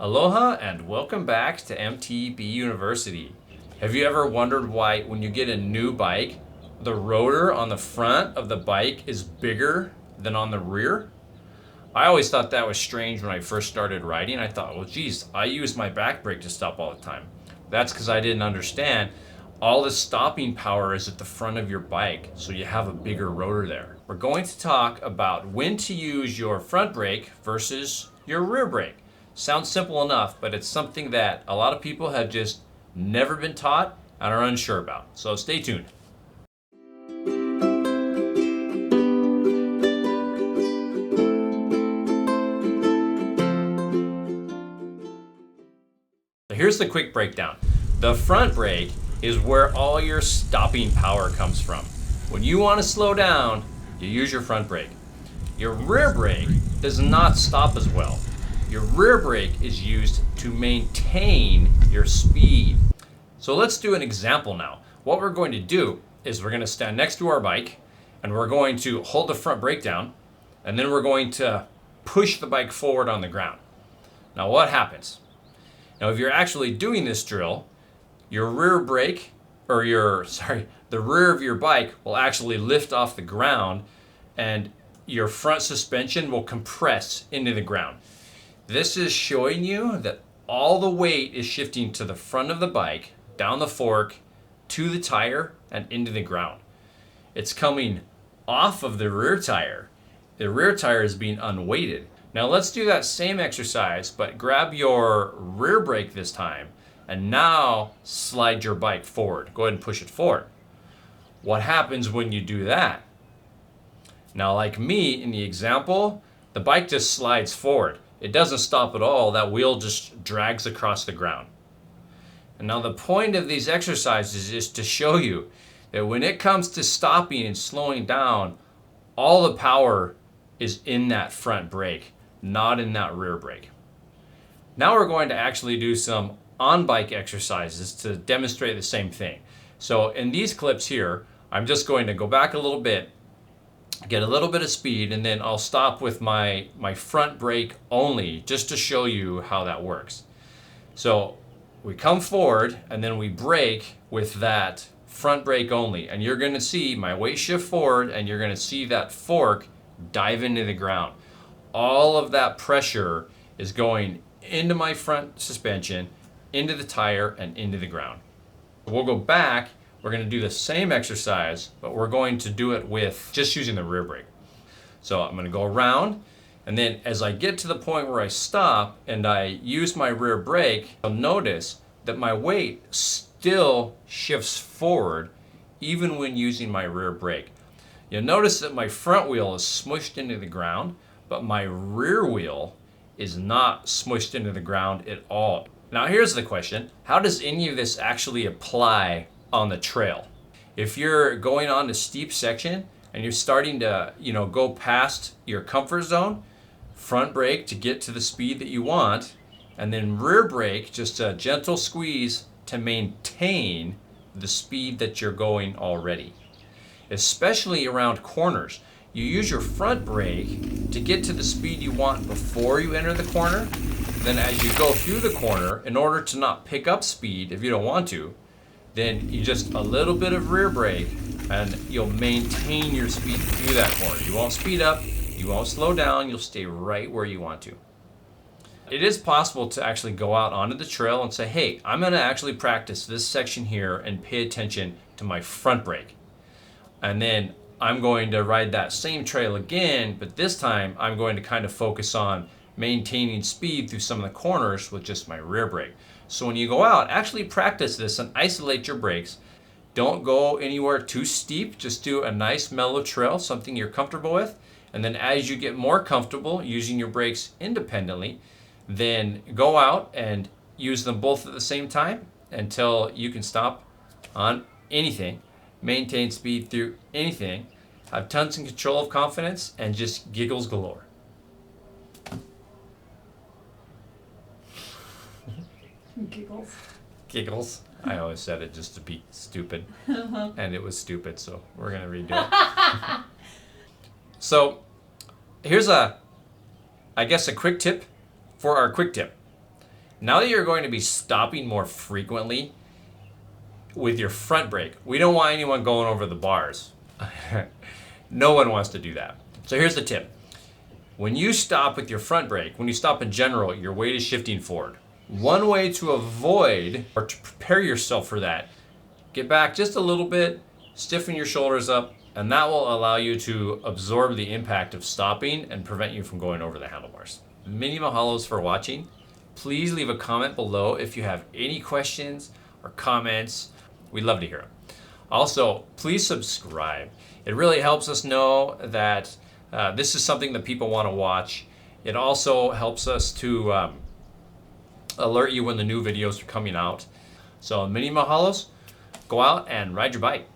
Aloha and welcome back to MTB University. Have you ever wondered why when you get a new bike, the rotor on the front of the bike is bigger than on the rear? I always thought that was strange when I first started riding. I thought, well, geez, I use my back brake to stop all the time. That's because I didn't understand all the stopping power is at the front of your bike, so you have a bigger rotor there. We're going to talk about when to use your front brake versus your rear brake. Sounds simple enough, but it's something that a lot of people have just never been taught and are unsure about. So stay tuned. So here's the quick breakdown. The front brake is where all your stopping power comes from. When you want to slow down, you use your front brake. Your rear brake does not stop as well. Your rear brake is used to maintain your speed. So let's do an example now. What we're going to do is we're going to stand next to our bike and we're going to hold the front brake down and then we're going to push the bike forward on the ground. Now what happens? Now if you're actually doing this drill, your rear brake, the rear of your bike will actually lift off the ground and your front suspension will compress into the ground. This is showing you that all the weight is shifting to the front of the bike, down the fork, to the tire, and into the ground. It's coming off of the rear tire. The rear tire is being unweighted. Now let's do that same exercise, but grab your rear brake this time, and now slide your bike forward. Go ahead and push it forward. What happens when you do that? Now, like me in the example, the bike just slides forward. It doesn't stop at all. That wheel just drags across the ground. And now the point of these exercises is to show you that when it comes to stopping and slowing down, all the power is in that front brake, not in that rear brake. Now we're going to actually do some on-bike exercises to demonstrate the same thing. So in these clips here, I'm just going to go back a little bit, get a little bit of speed, and then I'll stop with my front brake only just to show you how that works. So we come forward and then we brake with that front brake only, and you're going to see my weight shift forward and you're going to see that fork dive into the ground. All of that pressure is going into my front suspension, into the tire, and into the ground. We'll go back. We're going to do the same exercise, but we're going to do it with just using the rear brake. So I'm going to go around, and then as I get to the point where I stop and I use my rear brake, you'll notice that my weight still shifts forward even when using my rear brake. You'll notice that my front wheel is smushed into the ground, but my rear wheel is not smushed into the ground at all. Now here's the question: how does any of this actually apply on the trail? If you're going on a steep section and you're starting to, go past your comfort zone, front brake to get to the speed that you want, and then rear brake, just a gentle squeeze to maintain the speed that you're going already. Especially around corners, you use your front brake to get to the speed you want before you enter the corner. Then as you go through the corner, in order to not pick up speed if you don't want to, then you just a little bit of rear brake and you'll maintain your speed through that corner. You won't speed up, you won't slow down, you'll stay right where you want to. It is possible to actually go out onto the trail and say, hey, I'm going to actually practice this section here and pay attention to my front brake. And then I'm going to ride that same trail again, but this time I'm going to kind of focus on maintaining speed through some of the corners with just my rear brake. So when you go out, actually practice this and isolate your brakes. Don't go anywhere too steep. Just do a nice mellow trail, something you're comfortable with. And then as you get more comfortable using your brakes independently, then go out and use them both at the same time until you can stop on anything, maintain speed through anything, have tons of control of confidence, and just giggles galore. Giggles. I always said it just to be stupid. And it was stupid, so we're going to redo it. So here's a quick tip for our quick tip. Now that you're going to be stopping more frequently with your front brake, we don't want anyone going over the bars. No one wants to do that. So here's the tip. When you stop with your front brake, when you stop in general, your weight is shifting forward. One way to avoid or to prepare yourself for that, get back just a little bit, stiffen your shoulders up, and that will allow you to absorb the impact of stopping and prevent you from going over the handlebars. Many mahalos for watching. Please leave a comment below if you have any questions or comments. We'd love to hear them. Also, please subscribe. It really helps us know that this is something that people want to watch. It also helps us to alert you when the new videos are coming out. So many mahalos. Go out and ride your bike.